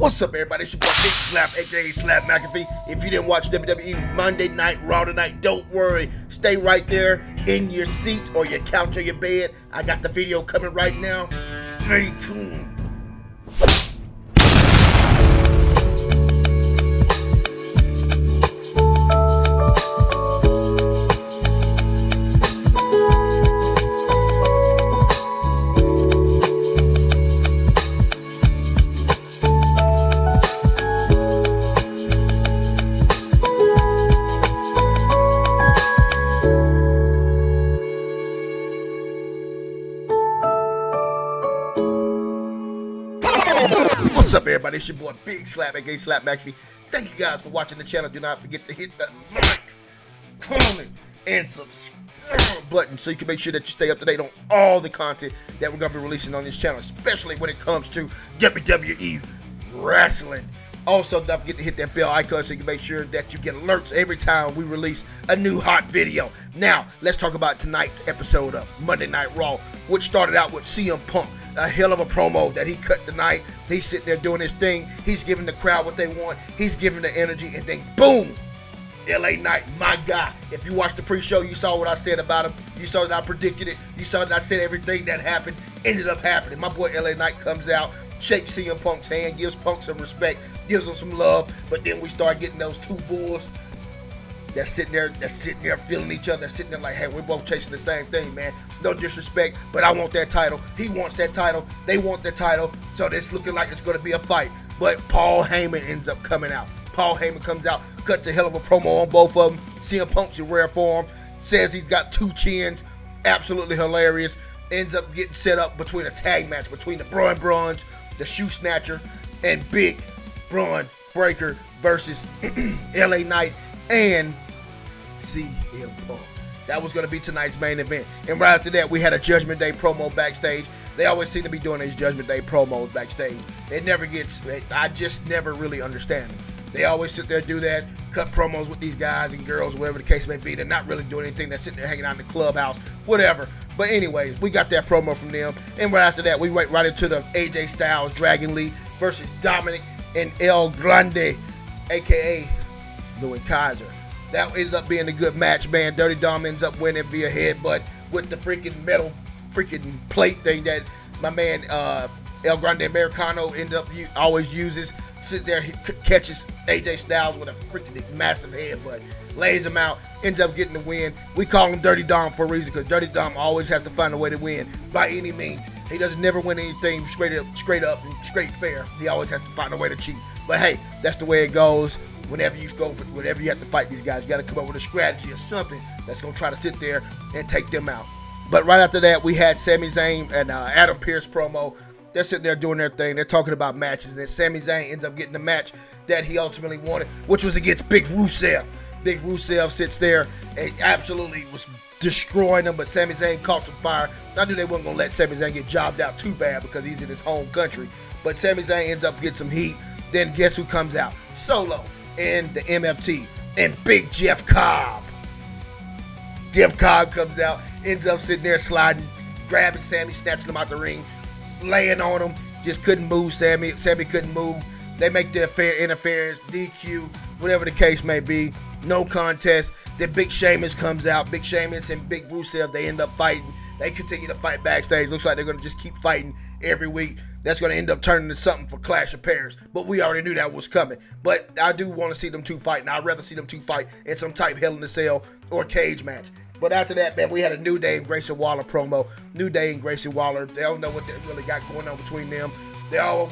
What's up, everybody? It's your boy Big Slap, aka Slap McAfee. If you didn't watch WWE Monday Night Raw tonight, don't worry. Stay right there in your seat or your couch or your bed. I got the video coming right now. Stay tuned. What's up, everybody? It's your boy Big Slap, aka Slap McAfee. Thank you guys for watching the channel. Do not forget to hit that like, comment, and subscribe button so you can make sure that you stay up to date on all the content that we're going to be releasing on this channel, especially when it comes to WWE Wrestling. Also, don't forget to hit that bell icon so you can make sure that you get alerts every time we release a new hot video. Now, let's talk about tonight's episode of Monday Night Raw, which started out with CM Punk. A hell of a promo that he cut tonight. He's sitting there doing his thing. He's giving the crowd what they want. He's giving the energy, and then boom, LA Knight, my guy. If you watched the pre-show, you saw what I said about him. You saw that I predicted it. You saw that I said everything that happened ended up happening. My boy LA Knight comes out, shakes CM Punk's hand, gives Punk some respect, gives him some love. But then we start getting those two bulls that's sitting there feeling each other, sitting there like, hey, we're both chasing the same thing, man. No disrespect, but I want that title. He wants that title. They want the title. So it's looking like it's going to be a fight. But Paul Heyman ends up coming out. Paul Heyman comes out, cuts a hell of a promo on both of them. CM Punk's in rare form. Says he's got two chins. Absolutely hilarious. Ends up getting set up between a tag match between the Braun Brawns, the Shoe Snatcher, and Big Braun Breaker versus LA Knight and CM Punk. That was going to be tonight's main event. And right after that, we had a Judgment Day promo backstage. They always seem to be doing these Judgment Day promos backstage. It never gets, I just never really understand them. They always sit there, do that, cut promos with these guys and girls, whatever the case may be. They're not really doing anything. They're sitting there hanging out in the clubhouse, whatever. But anyways, we got that promo from them. And right after that, we went right into the AJ Styles Dragon Lee versus Dominic and El Grande, a.k.a. Louis Kaiser. That ended up being a good match, man. Dirty Dom ends up winning via headbutt with the freaking metal plate thing that my man El Grande Americano always uses. Sit there, he catches AJ Styles with a freaking massive headbutt, lays him out, ends up getting the win. We call him Dirty Dom for a reason, because Dirty Dom always has to find a way to win by any means. He doesn't never win anything straight up and straight fair. He always has to find a way to cheat. But hey, that's the way it goes. Whenever you have to fight these guys, you got to come up with a strategy or something that's going to try to sit there and take them out. But right after that, we had Sami Zayn and Adam Pearce promo. They're sitting there doing their thing. They're talking about matches. And then Sami Zayn ends up getting the match that he ultimately wanted, which was against Big Rusev. Big Rusev sits there and absolutely was destroying him, but Sami Zayn caught some fire. I knew they weren't going to let Sami Zayn get jobbed out too bad because he's in his home country. But Sami Zayn ends up getting some heat. Then guess who comes out? Solo and the MFT and Big Jeff Cobb. Jeff Cobb comes out, ends up sitting there sliding, grabbing Sammy, snatching him out the ring, laying on him, just couldn't move Sammy. Sammy couldn't move. They make their fair interference, DQ, whatever the case may be. No contest. Then Big Sheamus comes out. Big Sheamus and Big Rusev, they end up fighting. They continue to fight backstage. Looks like they're going to just keep fighting every week. That's going to end up turning into something for Clash of Paris. But we already knew that was coming. But I do want to see them two fight, and I'd rather see them two fight in some type Hell in a Cell or cage match. But after that, man, we had a New Day and Grayson Waller promo. New Day and Grayson Waller, they don't know what they really got going on between them. They're all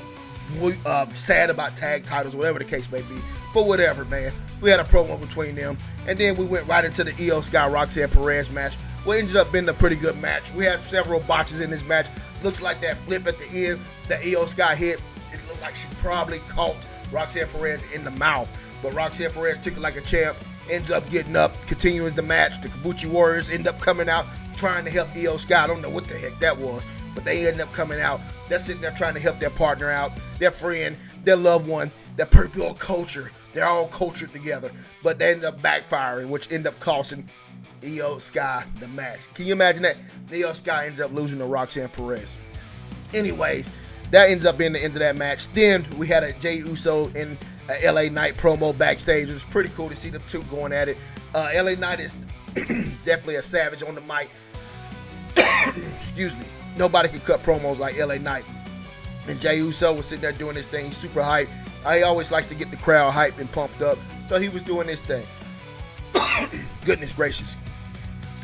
sad about tag titles, whatever the case may be. But whatever, man. We had a promo between them. And then we went right into the Io Sky Roxanne Perez match. What ended up being a pretty good match. We had several botches in this match. Looks like that flip at the end that Io Sky hit. It looked like she probably caught Roxanne Perez in the mouth. But Roxanne Perez took it like a champ. Ends up getting up, continuing the match. The Kabuki Warriors end up coming out, trying to help Io Sky. I don't know what the heck that was, but they end up coming out. They're sitting there trying to help their partner out, their friend, their loved one, their purple culture. They're all cultured together, but they end up backfiring, which end up costing Io Sky the match. Can you imagine that? Io Sky ends up losing to Roxanne Perez. Anyways, that ends up being the end of that match. Then we had a Jey Uso in a LA Knight promo backstage. It was pretty cool to see them two going at it. LA Knight is definitely a savage on the mic. Excuse me. Nobody can cut promos like LA Knight. And Jey Uso was sitting there doing his thing, super hype. He always likes to get the crowd hyped and pumped up. So he was doing his thing. Goodness gracious.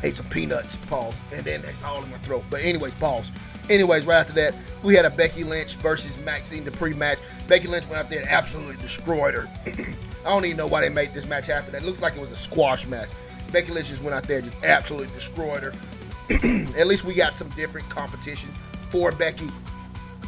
Ate some peanuts, pause. And then that's all in my throat. But anyways, pause. Anyways, right after that, we had a Becky Lynch versus Maxine, the pre-match. Becky Lynch went out there and absolutely destroyed her. I don't even know why they made this match happen. It looks like it was a squash match. Becky Lynch just went out there and just absolutely destroyed her. At least we got some different competition for Becky,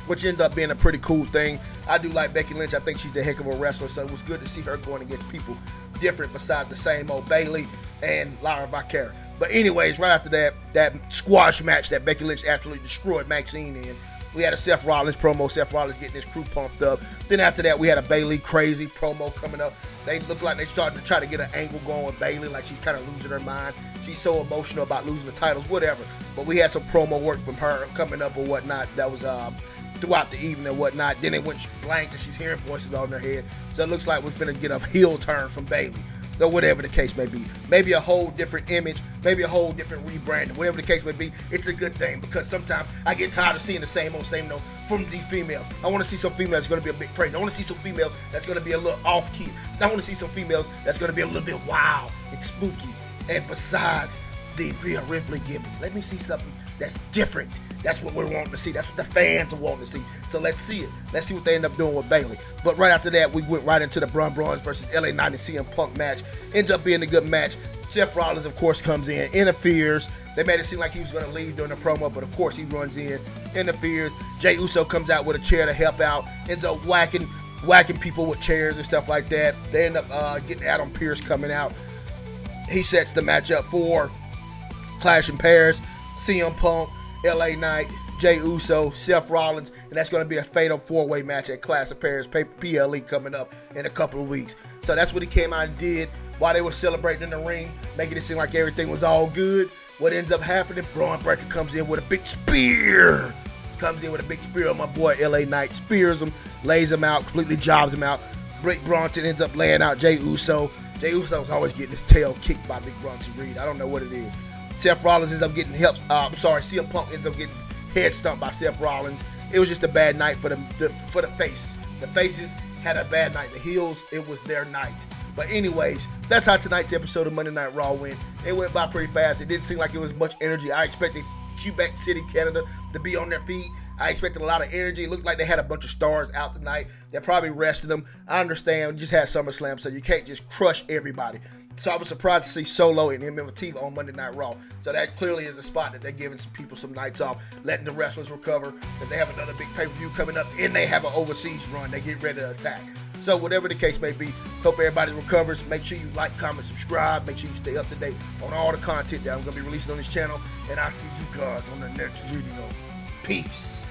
which ended up being a pretty cool thing. I do like Becky Lynch. I think she's a heck of a wrestler, so it was good to see her going against people different besides the same old Bayley and Lyra Valkyria. But anyways, right after that squash match that Becky Lynch absolutely destroyed Maxine in, we had a Seth Rollins promo. Seth Rollins getting his crew pumped up. Then after that, we had a Bayley crazy promo coming up. They look like they started to try to get an angle going with Bayley, like she's kind of losing her mind. She's so emotional about losing the titles, whatever. But we had some promo work from her coming up or whatnot. That was throughout the evening and whatnot. Then it went blank and she's hearing voices on her head. So it looks like we're finna get a heel turn from Bayley. Or whatever the case may be. Maybe a whole different image, maybe a whole different rebranding, whatever the case may be. It's a good thing because sometimes I get tired of seeing the same old from these females. I want to see some females that's going to be a bit crazy. I want to see some females that's going to be a little off key. I want to see some females that's going to be a little bit wild and spooky. And besides the Rhea Ripley gimmick, let me see something that's different. That's what we're wanting to see. That's what the fans are wanting to see. So let's see it. Let's see what they end up doing with Bayley. But right after that, we went right into the Braun Brawns versus LA Knight and CM Punk match. Ends up being a good match. Seth Rollins, of course, comes in, interferes. They made it seem like he was going to leave during the promo, but of course he runs in, interferes. Jey Uso comes out with a chair to help out. Ends up whacking people with chairs and stuff like that. They end up getting Adam Pearce coming out. He sets the match up for Clash in Paris. CM Punk, LA Knight, Jey Uso, Seth Rollins, and that's going to be a fatal four-way match at Clash of Paris PLE coming up in a couple of weeks. So that's what he came out and did while they were celebrating in the ring, making it seem like everything was all good. What ends up happening, Braun Breaker comes in with a big spear. On my boy LA Knight, spears him, lays him out, completely jobs him out. Brick Bronson ends up laying out Jey Uso. Jey Uso's always getting his tail kicked by Big Bronson Reed. I don't know what it is. Seth Rollins ends up getting CM Punk ends up getting head stumped by Seth Rollins. It was just a bad night for the faces. The faces had a bad night. The heels, it was their night. But anyways, that's how tonight's episode of Monday Night Raw went. It went by pretty fast. It didn't seem like it was much energy. I expected Quebec City, Canada to be on their feet. I expected a lot of energy. It looked like they had a bunch of stars out tonight. They're probably resting them. I understand. We just had SummerSlam, so you can't just crush everybody. So I was surprised to see Solo and MMT on Monday Night Raw. So that clearly is a spot that they're giving some people some nights off, letting the wrestlers recover, because they have another big pay-per-view coming up, and they have an overseas run. They get ready to attack. So whatever the case may be, hope everybody recovers. Make sure you like, comment, subscribe. Make sure you stay up to date on all the content that I'm going to be releasing on this channel. And I'll see you guys on the next video. Peace.